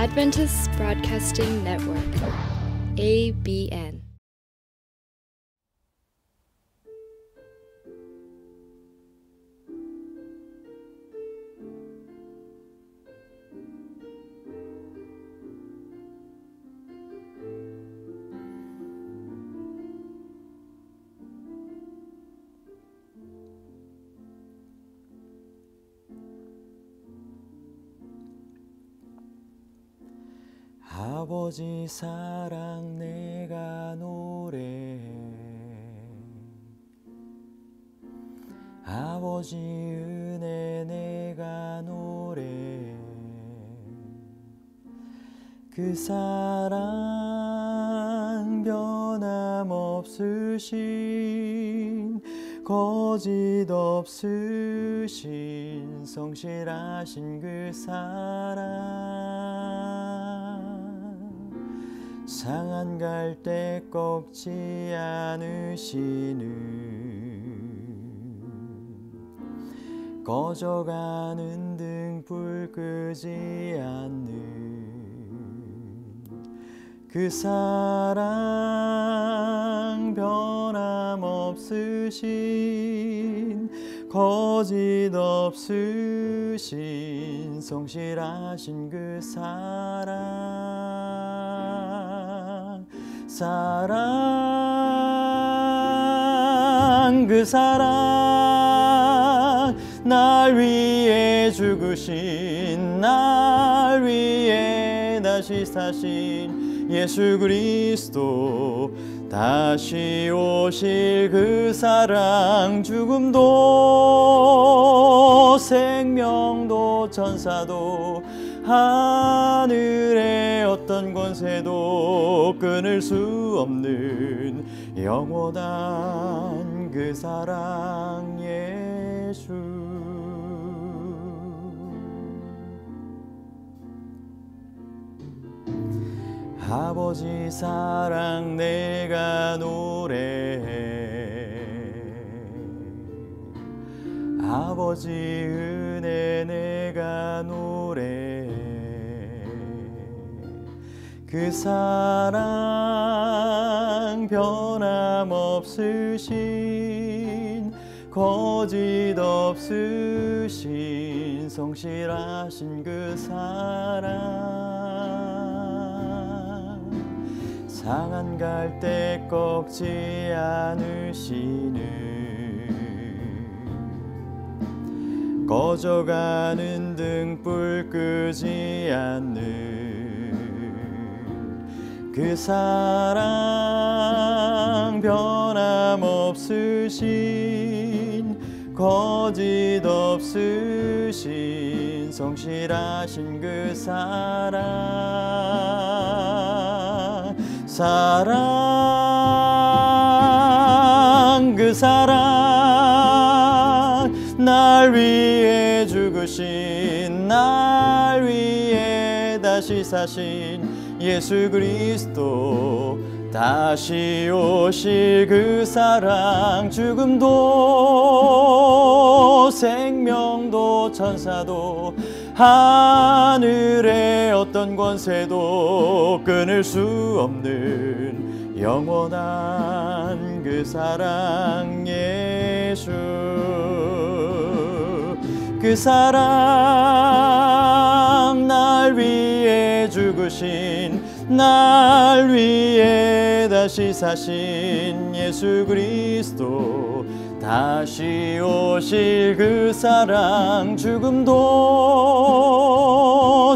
Adventist Broadcasting Network, ABN. 아버지 사랑 내가 노래해, 아버지 은혜 내가 노래해. 그 사랑 변함없으신 거짓 없으신 성실하신 그 사랑, 상한 갈대 꺾지 않으시는, 꺼져가는 등불 끄지 않는 그 사랑 변함없으신 거짓 없으신 성실하신 그 사랑, 사랑 그 사랑, 날 위해 죽으신, 날 위해 다시 사신 예수 그리스도, 다시 오실 그 사랑, 죽음도 생명도 천사도 하늘의 어떤 권세도 끊을 수 없는 영원한 그 사랑 예수. 아버지 사랑 내가 노래해, 아버지 은혜 내가 노래해. 그 사랑 변함없으신 거짓 없으신 성실하신 그 사랑, 상한 갈대 꺾지 않으시는, 꺼져가는 등불 끄지 않는 그 사랑 변함없으신 거짓 없으신 성실하신 그 사랑, 사랑 그 사랑, 날 위해 죽으신, 날 위해 다시 사신 예수 그리스도, 다시 오실 그 사랑, 죽음도 생명도 천사도 하늘의 어떤 권세도 끊을 수 없는 영원한 그 사랑 예수. 그 사랑, 날 위해 죽으신, 날 위해 다시 사신 예수 그리스도, 다시 오실 그 사랑, 죽음도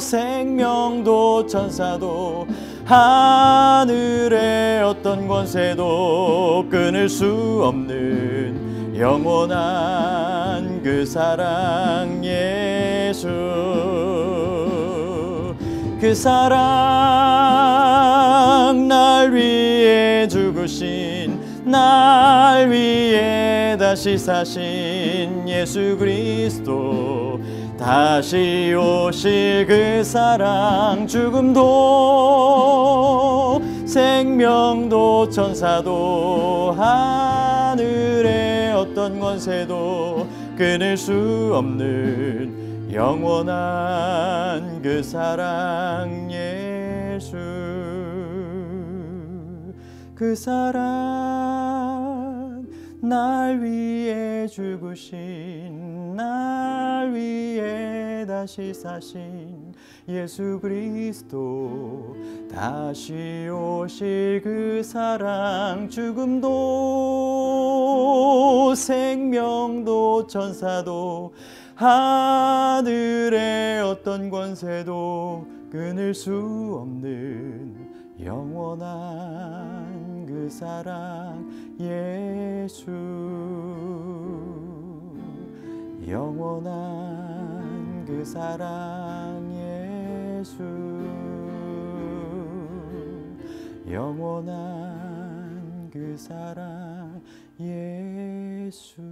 생명도 천사도 하늘의 어떤 권세도 끊을 수 없는 영원한 그 사랑 예수. 그 사랑, 날 위해 죽으신, 날 위해 다시 사신 예수 그리스도, 다시 오실 그 사랑, 죽음도 생명도 천사도 하늘의 어떤 권세도 끊을 수 없는 영원한 그 사랑 예수, 그 사랑 날 위해 죽으신, 날 위해 다시 사신 예수 그리스도, 다시 오실 그 사랑, 죽음도 생명도 천사도 하늘의 어떤 권세도 끊을 수 없는 영원한 그 사랑 예수, 영원한 그 사랑 예수, 영원한 그 사랑 예수.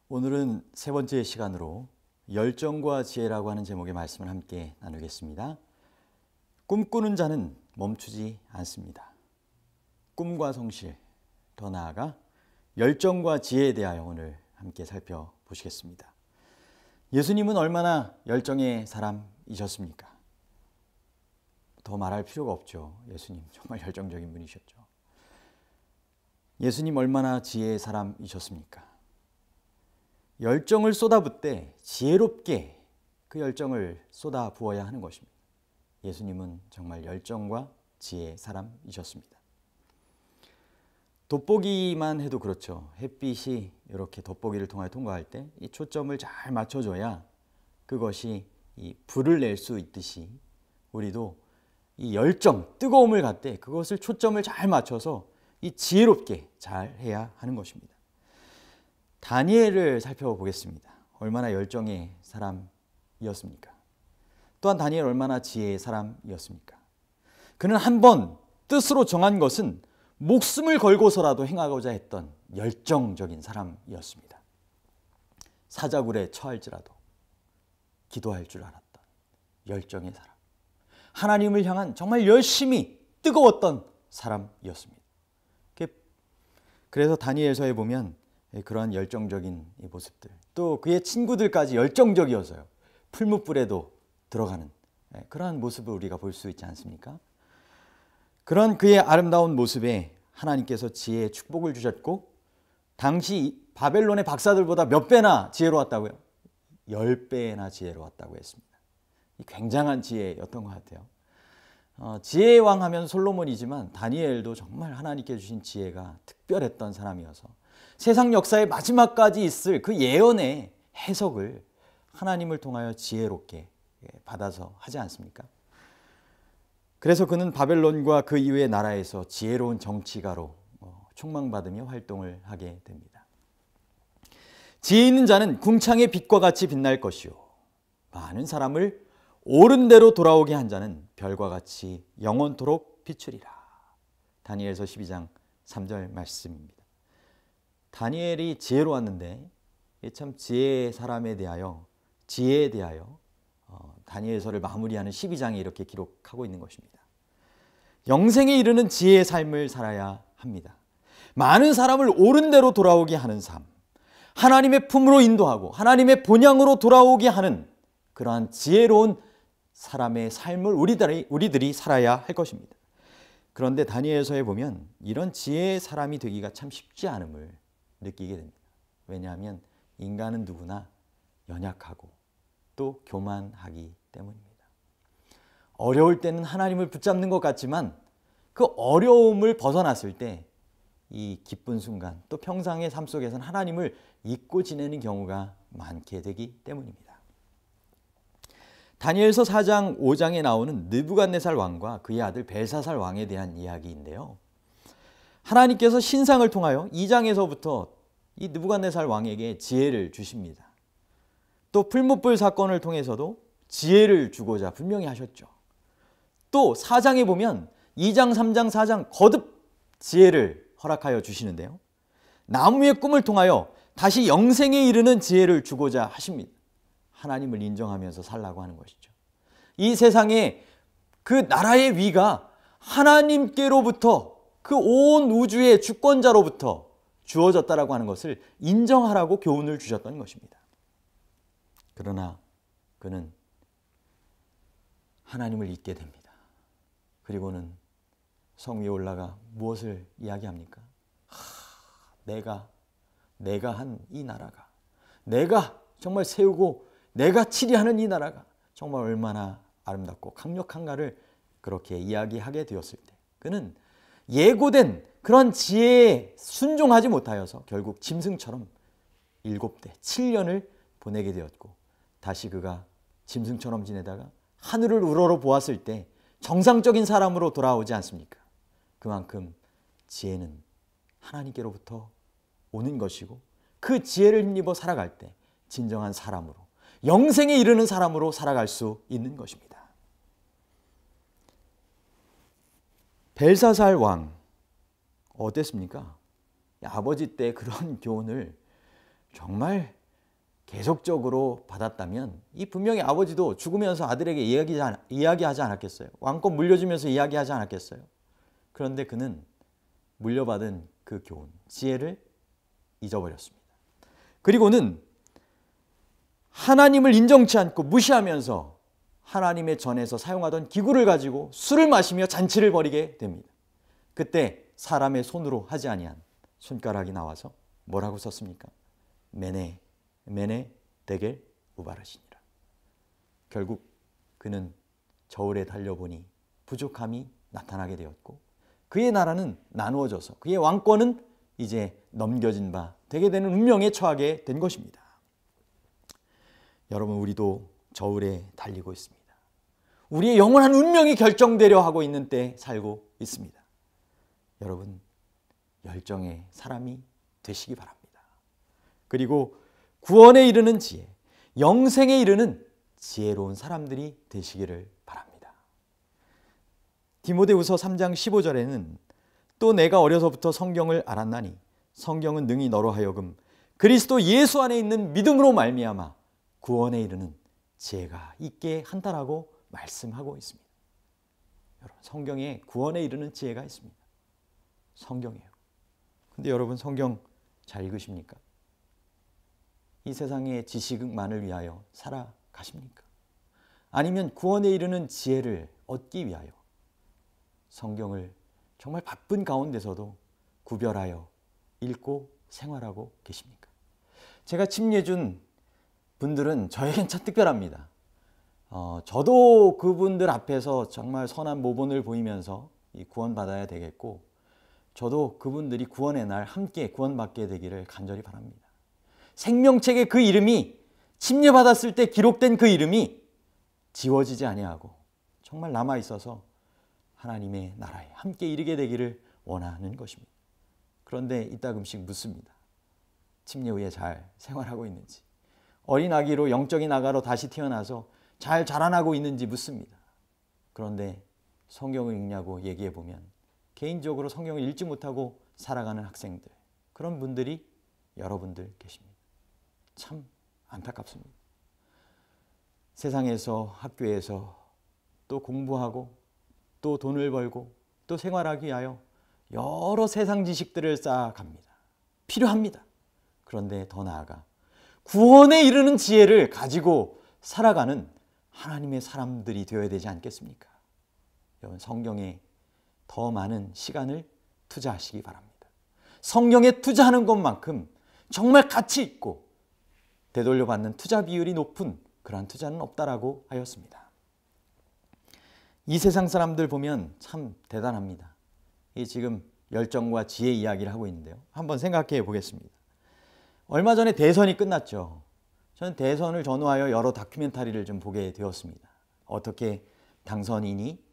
오늘은 세 번째 시간으로 열정과 지혜라고 하는 제목의 말씀을 함께 나누겠습니다. 꿈꾸는 자는 멈추지 않습니다. 꿈과 성실, 더 나아가 열정과 지혜에 대하여 오늘 함께 살펴보시겠습니다. 예수님은 얼마나 열정의 사람이셨습니까? 더 말할 필요가 없죠. 예수님 정말 열정적인 분이셨죠. 예수님 얼마나 지혜의 사람이셨습니까? 열정을 쏟아붓되 지혜롭게 그 열정을 쏟아부어야 하는 것입니다. 예수님은 정말 열정과 지혜의 사람이셨습니다. 돋보기만 해도 그렇죠. 햇빛이 이렇게 돋보기를 통하여 통과할 때 이 초점을 잘 맞춰줘야 그것이 이 불을 낼 수 있듯이 우리도 이 열정, 뜨거움을 갖되 그것을 초점을 잘 맞춰서 이 지혜롭게 잘 해야 하는 것입니다. 다니엘을 살펴보겠습니다. 얼마나 열정의 사람이었습니까? 또한 다니엘 얼마나 지혜의 사람이었습니까? 그는 한 번 뜻으로 정한 것은 목숨을 걸고서라도 행하고자 했던 열정적인 사람이었습니다. 사자굴에 처할지라도 기도할 줄 알았던 열정의 사람, 하나님을 향한 정말 열심히 뜨거웠던 사람이었습니다. 그래서 다니엘서에 보면 그러한 열정적인 모습들, 또 그의 친구들까지 열정적이어서요 풀무불에도 들어가는 그러한 모습을 우리가 볼 수 있지 않습니까? 그런 그의 아름다운 모습에 하나님께서 지혜의 축복을 주셨고, 당시 바벨론의 박사들보다 몇 배나 지혜로웠다고요? 10배나 지혜로웠다고 했습니다. 굉장한 지혜였던 것 같아요. 지혜의 왕 하면 솔로몬이지만 다니엘도 정말 하나님께 주신 지혜가 특별했던 사람이어서 세상 역사의 마지막까지 있을 그 예언의 해석을 하나님을 통하여 지혜롭게 받아서 하지 않습니까? 그래서 그는 바벨론과 그 이후의 나라에서 지혜로운 정치가로 촉망받으며 활동을 하게 됩니다. 지혜 있는 자는 궁창의 빛과 같이 빛날 것이요, 많은 사람을 옳은 대로 돌아오게 한 자는 별과 같이 영원토록 비추리라. 다니엘서 12장 3절 말씀입니다. 다니엘이 지혜로웠는데 참 지혜의 사람에 대하여, 지혜에 대하여 다니엘서를 마무리하는 12장에 이렇게 기록하고 있는 것입니다. 영생에 이르는 지혜의 삶을 살아야 합니다. 많은 사람을 옳은 대로 돌아오게 하는 삶, 하나님의 품으로 인도하고 하나님의 본향으로 돌아오게 하는 그러한 지혜로운 사람의 삶을 우리들이 살아야 할 것입니다. 그런데 다니엘서에 보면 이런 지혜의 사람이 되기가 참 쉽지 않음을 느끼게 됩니다. 왜냐하면 인간은 누구나 연약하고 또 교만하기 때문입니다. 어려울 때는 하나님을 붙잡는 것 같지만 그 어려움을 벗어났을 때 이 기쁜 순간, 또 평상의 삶 속에서는 하나님을 잊고 지내는 경우가 많게 되기 때문입니다. 다니엘서 4장 5장에 나오는 느부갓네살 왕과 그의 아들 벨사살 왕에 대한 이야기인데요, 하나님께서 신상을 통하여 2장에서부터 이 느부갓네살 왕에게 지혜를 주십니다. 또 풀무불 사건을 통해서도 지혜를 주고자 분명히 하셨죠. 또 4장에 보면 2장, 3장, 4장 거듭 지혜를 허락하여 주시는데요, 나무의 꿈을 통하여 다시 영생에 이르는 지혜를 주고자 하십니다. 하나님을 인정하면서 살라고 하는 것이죠. 이 세상에 그 나라의 위가 하나님께로부터 그 온 우주의 주권자로부터 주어졌다라고 하는 것을 인정하라고 교훈을 주셨던 것입니다. 그러나 그는 하나님을 잊게 됩니다. 그리고는 성 위에 올라가 무엇을 이야기합니까? 내가 한 이 나라가, 내가 정말 세우고 내가 치리하는 이 나라가 정말 얼마나 아름답고 강력한가를 그렇게 이야기하게 되었을 때 그는 예고된 그런 지혜에 순종하지 못하여서 결국 짐승처럼 7대 7년을 보내게 되었고, 다시 그가 짐승처럼 지내다가 하늘을 우러러 보았을 때 정상적인 사람으로 돌아오지 않습니까? 그만큼 지혜는 하나님께로부터 오는 것이고, 그 지혜를 힘입어 살아갈 때 진정한 사람으로, 영생에 이르는 사람으로 살아갈 수 있는 것입니다. 벨사살 왕 어땠습니까? 아버지 때 그런 교훈을 정말 계속적으로 받았다면 이 분명히 아버지도 죽으면서 아들에게 이야기하지 않았겠어요? 왕권 물려주면서 이야기하지 않았겠어요? 그런데 그는 물려받은 그 교훈, 지혜를 잊어버렸습니다. 그리고는 하나님을 인정치 않고 무시하면서 하나님의 전에서 사용하던 기구를 가지고 술을 마시며 잔치를 벌이게 됩니다. 그때 사람의 손으로 하지 아니한 손가락이 나와서 뭐라고 썼습니까? 메네 데겔 우바르시니라. 결국 그는 저울에 달려보니 부족함이 나타나게 되었고, 그의 나라는 나누어져서 그의 왕권은 이제 넘겨진 바 되게 되는 운명에 처하게 된 것입니다. 여러분, 우리도 저울에 달리고 있습니다. 우리의 영원한 운명이 결정되려 하고 있는 때에 살고 있습니다. 여러분, 열정의 사람이 되시기 바랍니다. 그리고 구원에 이르는 지혜, 영생에 이르는 지혜로운 사람들이 되시기를 바랍니다. 디모데후서 3장 15절에는 또 내가 어려서부터 성경을 알았나니 성경은 능히 너로 하여금 그리스도 예수 안에 있는 믿음으로 말미암아 구원에 이르는 지혜가 있게 한다라고 말씀하고 있습니다. 여러분, 성경에 구원에 이르는 지혜가 있습니다. 성경이에요. 근데 여러분, 성경 잘 읽으십니까? 이 세상의 지식만을 위하여 살아가십니까? 아니면 구원에 이르는 지혜를 얻기 위하여 성경을 정말 바쁜 가운데서도 구별하여 읽고 생활하고 계십니까? 제가 침례준 분들은 저에겐 참 특별합니다. 저도 그분들 앞에서 정말 선한 모본을 보이면서 구원받아야 되겠고, 저도 그분들이 구원의 날 함께 구원받게 되기를 간절히 바랍니다. 생명책에 그 이름이 침례받았을 때 기록된 그 이름이 지워지지 아니하고 정말 남아있어서 하나님의 나라에 함께 이르게 되기를 원하는 것입니다. 그런데 이따금씩 묻습니다. 침례 후에 잘 생활하고 있는지, 어린 아기로 영적인 아가로 다시 태어나서 잘 자라나고 있는지 묻습니다. 그런데 성경을 읽냐고 얘기해 보면 개인적으로 성경을 읽지 못하고 살아가는 학생들, 그런 분들이 여러분들 계십니다. 참 안타깝습니다. 세상에서, 학교에서 또 공부하고 또 돈을 벌고 또 생활하기 위하여 여러 세상 지식들을 쌓아갑니다. 필요합니다. 그런데 더 나아가 구원에 이르는 지혜를 가지고 살아가는 하나님의 사람들이 되어야 되지 않겠습니까? 여러분, 성경에 더 많은 시간을 투자하시기 바랍니다. 성경에 투자하는 것만큼 정말 가치 있고 되돌려받는 투자 비율이 높은 그러한 투자는 없다라고 하였습니다. 이 세상 사람들 보면 참 대단합니다. 이 지금 열정과 지혜 이야기를 하고 있는데요. 한번 생각해 보겠습니다. 얼마 전에 대선이 끝났죠. 저는 대선을 전후하여 여러 다큐멘터리를 좀 보게 되었습니다. 어떻게 당선인이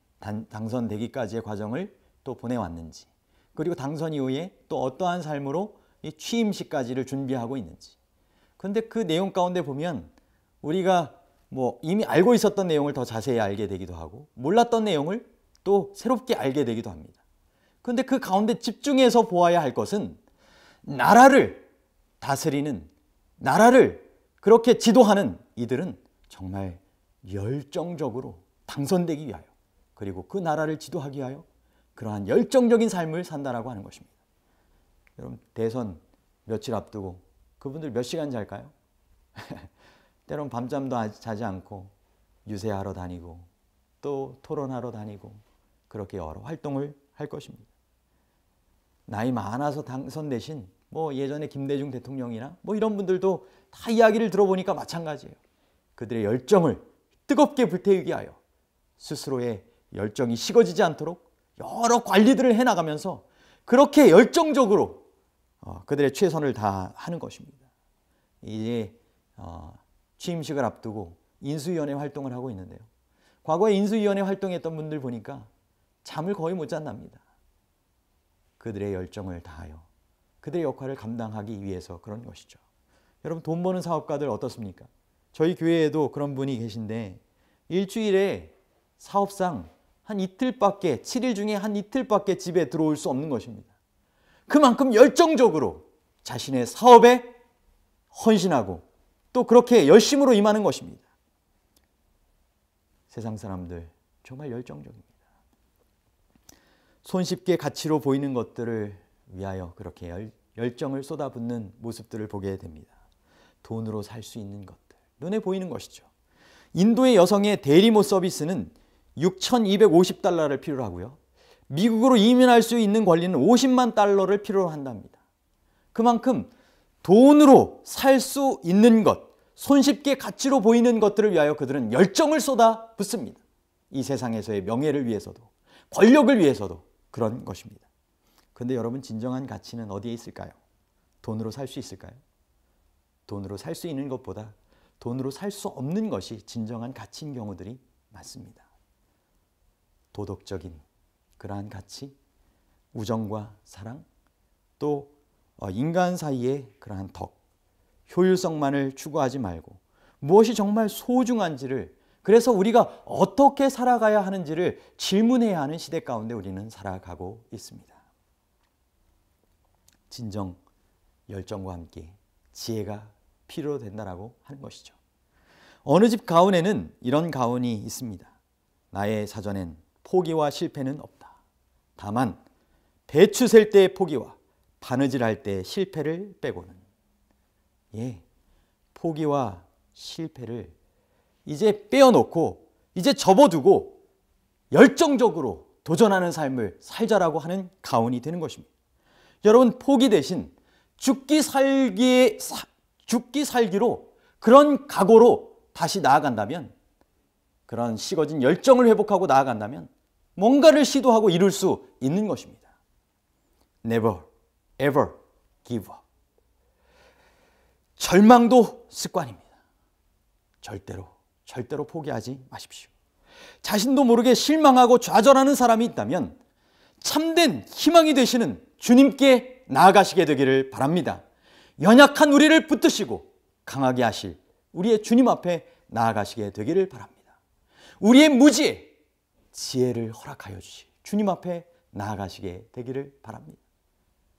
당선되기까지의 과정을 또 보내왔는지, 그리고 당선 이후에 또 어떠한 삶으로 이 취임식까지를 준비하고 있는지. 그런데 그 내용 가운데 보면 우리가 이미 알고 있었던 내용을 더 자세히 알게 되기도 하고, 몰랐던 내용을 또 새롭게 알게 되기도 합니다. 그런데 그 가운데 집중해서 보아야 할 것은 나라를 다스리는, 나라를 그렇게 지도하는 이들은 정말 열정적으로 당선되기 위하여, 그리고 그 나라를 지도하기 위하여 그러한 열정적인 삶을 산다라고 하는 것입니다. 여러분, 대선 며칠 앞두고 그분들 몇 시간 잘까요? 때론 밤잠도 자지 않고 유세하러 다니고 또 토론하러 다니고 그렇게 여러 활동을 할 것입니다. 나이 많아서 당선되신 예전에 김대중 대통령이나 이런 분들도 다 이야기를 들어보니까 마찬가지예요. 그들의 열정을 뜨겁게 불태우기 위하여 스스로의 열정이 식어지지 않도록 여러 관리들을 해나가면서 그렇게 열정적으로 그들의 최선을 다하는 것입니다. 이제 취임식을 앞두고 인수위원회 활동을 하고 있는데요. 과거에 인수위원회 활동했던 분들 보니까 잠을 거의 못 잔답니다. 그들의 열정을 다하여 그들의 역할을 감당하기 위해서 그런 것이죠. 여러분, 돈 버는 사업가들 어떻습니까? 저희 교회에도 그런 분이 계신데 일주일에 사업상 한 이틀밖에, 7일 중에 한 이틀밖에 집에 들어올 수 없는 것입니다. 그만큼 열정적으로 자신의 사업에 헌신하고 또 그렇게 열심으로 임하는 것입니다. 세상 사람들 정말 열정적입니다. 손쉽게 가치로 보이는 것들을 위하여 그렇게 열정을 쏟아붓는 모습들을 보게 됩니다. 돈으로 살 수 있는 것들, 눈에 보이는 것이죠. 인도의 여성의 대리모 서비스는 6,250달러를 필요로 하고요. 미국으로 이민할 수 있는 권리는 50만 달러를 필요로 한답니다. 그만큼 돈으로 살 수 있는 것, 손쉽게 가치로 보이는 것들을 위하여 그들은 열정을 쏟아붓습니다. 이 세상에서의 명예를 위해서도 권력을 위해서도 그런 것입니다. 그런데 여러분, 진정한 가치는 어디에 있을까요? 돈으로 살 수 있을까요? 돈으로 살 수 있는 것보다 돈으로 살 수 없는 것이 진정한 가치인 경우들이 많습니다. 도덕적인 그러한 가치, 우정과 사랑, 또 인간 사이의 그러한 덕, 효율성만을 추구하지 말고 무엇이 정말 소중한지를, 그래서 우리가 어떻게 살아가야 하는지를 질문해야 하는 시대 가운데 우리는 살아가고 있습니다. 진정 열정과 함께 지혜가 필요로 된다라고 하는 것이죠. 어느 집 가운에는 이런 가훈이 있습니다. 나의 사전엔 포기와 실패는 없다. 다만 배추 셀 때의 포기와 바느질할 때의 실패를 빼고는. 포기와 실패를 이제 빼어놓고 이제 접어두고 열정적으로 도전하는 삶을 살자라고 하는 가훈이 되는 것입니다. 여러분, 포기 대신 죽기 살기로 그런 각오로 다시 나아간다면, 그런 식어진 열정을 회복하고 나아간다면 뭔가를 시도하고 이룰 수 있는 것입니다. Never, ever give up. 절망도 습관입니다. 절대로 포기하지 마십시오. 자신도 모르게 실망하고 좌절하는 사람이 있다면 참된 희망이 되시는 주님께 나아가시게 되기를 바랍니다. 연약한 우리를 붙드시고 강하게 하실 우리의 주님 앞에 나아가시게 되기를 바랍니다. 우리의 무지에 지혜를 허락하여 주실 주님 앞에 나아가시게 되기를 바랍니다.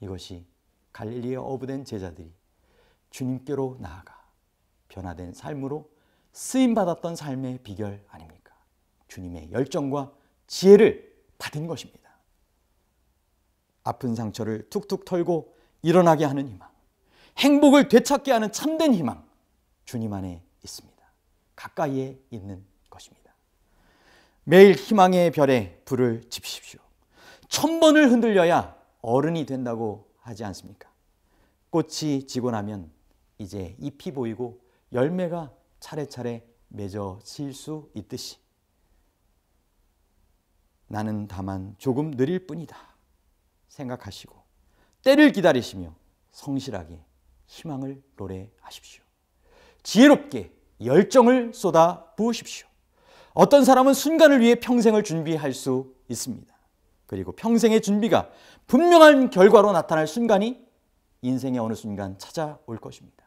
이것이 갈릴리에 어부된 제자들이 주님께로 나아가 변화된 삶으로 쓰임받았던 삶의 비결 아닙니까? 주님의 열정과 지혜를 받은 것입니다. 아픈 상처를 툭툭 털고 일어나게 하는 희망, 행복을 되찾게 하는 참된 희망, 주님 안에 있습니다. 가까이에 있는 것입니다. 매일 희망의 별에 불을 지피십시오. 1000번을 흔들려야 어른이 된다고 하지 않습니까? 꽃이 지고 나면 이제 잎이 보이고 열매가 차례차례 맺어질 수 있듯이 나는 다만 조금 느릴 뿐이다 생각하시고 때를 기다리시며 성실하게 희망을 노래하십시오. 지혜롭게 열정을 쏟아 부으십시오. 어떤 사람은 순간을 위해 평생을 준비할 수 있습니다. 그리고 평생의 준비가 분명한 결과로 나타날 순간이 인생의 어느 순간 찾아올 것입니다.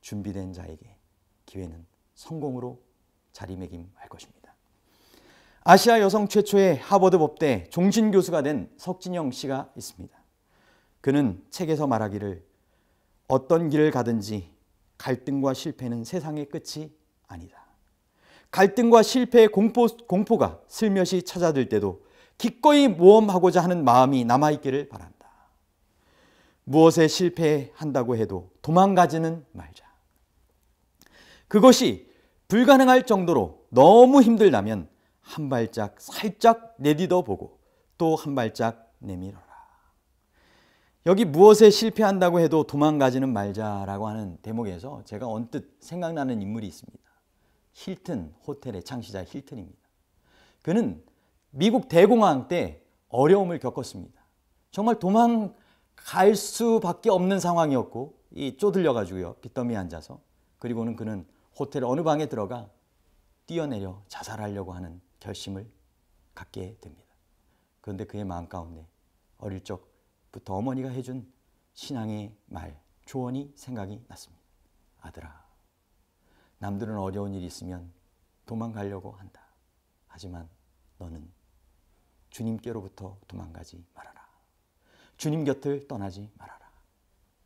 준비된 자에게 기회는 성공으로 자리매김할 것입니다. 아시아 여성 최초의 하버드 법대 종신교수가 된 석진영 씨가 있습니다. 그는 책에서 말하기를 어떤 길을 가든지 갈등과 실패는 세상의 끝이 아니다. 갈등과 실패의 공포가 슬며시 찾아들 때도 기꺼이 모험하고자 하는 마음이 남아있기를 바란다. 무엇에 실패한다고 해도 도망가지는 말자. 그것이 불가능할 정도로 너무 힘들다면 한 발짝 살짝 내디뎌 보고 또 한 발짝 내밀어라. 여기 무엇에 실패한다고 해도 도망가지는 말자라고 하는 대목에서 제가 언뜻 생각나는 인물이 있습니다. 힐튼 호텔의 창시자 힐튼입니다. 그는 미국 대공황 때 어려움을 겪었습니다. 정말 도망갈 수밖에 없는 상황이었고 쪼들려가지고요. 빚더미에 앉아서. 그리고는 그는 호텔 어느 방에 들어가 뛰어내려 자살하려고 하는 결심을 갖게 됩니다. 그런데 그의 마음 가운데 어릴 적부터 어머니가 해준 신앙의 말, 조언이 생각이 났습니다. 아들아, 남들은 어려운 일이 있으면 도망가려고 한다. 하지만 너는 주님께로부터 도망가지 말아라. 주님 곁을 떠나지 말아라.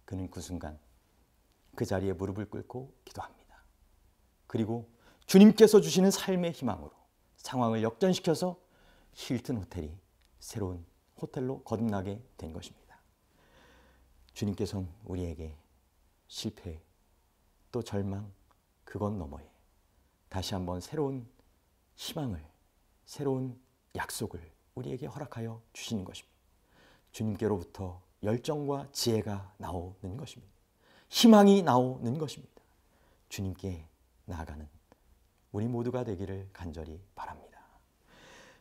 그는 그 순간 그 자리에 무릎을 꿇고 기도합니다. 그리고 주님께서 주시는 삶의 희망으로 상황을 역전시켜서 힐튼 호텔이 새로운 호텔로 거듭나게 된 것입니다. 주님께서는 우리에게 실패, 또 절망, 그것 너머에 다시 한번 새로운 희망을, 새로운 약속을 우리에게 허락하여 주시는 것입니다. 주님께로부터 열정과 지혜가 나오는 것입니다. 희망이 나오는 것입니다. 주님께 나아가는 우리 모두가 되기를 간절히 바랍니다.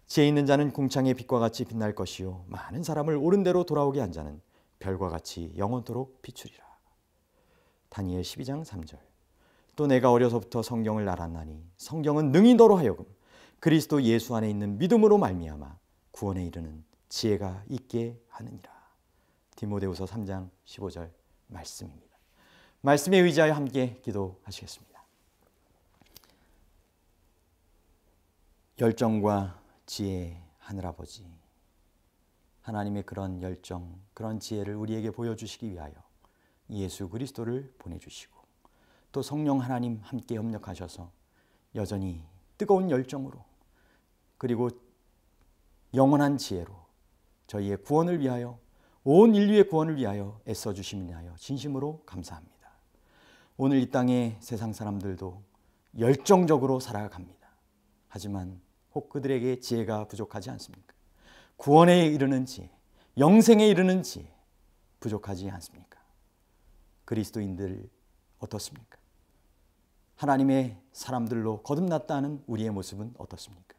지혜 있는 자는 궁창의 빛과 같이 빛날 것이요 많은 사람을 옳은 대로 돌아오게 한 자는 별과 같이 영원토록 비추리라. 다니엘 12장 3절. 또 내가 어려서부터 성경을 알았나니 성경은 능히 너로 하여금 그리스도 예수 안에 있는 믿음으로 말미암아 구원에 이르는 지혜가 있게 하느니라. 디모데후서 3장 15절 말씀입니다. 말씀에 의지하여 함께 기도하시겠습니다. 열정과 지혜 하늘아버지, 하나님의 그런 열정, 그런 지혜를 우리에게 보여주시기 위하여 예수 그리스도를 보내주시고 또 성령 하나님 함께 협력하셔서 여전히 뜨거운 열정으로 그리고 영원한 지혜로 저희의 구원을 위하여, 온 인류의 구원을 위하여 애써주심을 위하여 진심으로 감사합니다. 오늘 이 땅의 세상 사람들도 열정적으로 살아갑니다. 하지만 혹 그들에게 지혜가 부족하지 않습니까? 구원에 이르는 지혜, 영생에 이르는 지혜 부족하지 않습니까? 그리스도인들 어떻습니까? 하나님의 사람들로 거듭났다는 우리의 모습은 어떻습니까?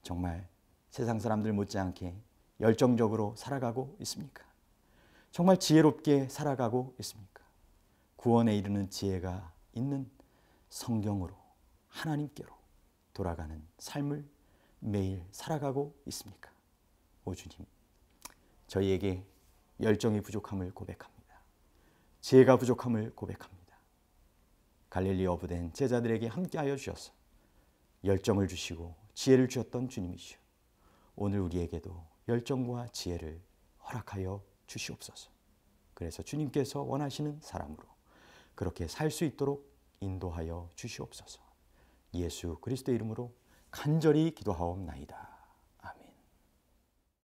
정말 세상 사람들 못지않게 열정적으로 살아가고 있습니까? 정말 지혜롭게 살아가고 있습니까? 구원에 이르는 지혜가 있는 성경으로 하나님께로 돌아가는 삶을 매일 살아가고 있습니까? 오 주님, 저희에게 열정이 부족함을 고백합니다. 지혜가 부족함을 고백합니다. 갈릴리 어부된 제자들에게 함께하여 주셔서 열정을 주시고 지혜를 주셨던 주님이시오. 오늘 우리에게도 열정과 지혜를 허락하여 주시옵소서. 그래서 주님께서 원하시는 사람으로 그렇게 살 수 있도록 인도하여 주시옵소서. 예수 그리스도의 이름으로 간절히 기도하옵나이다.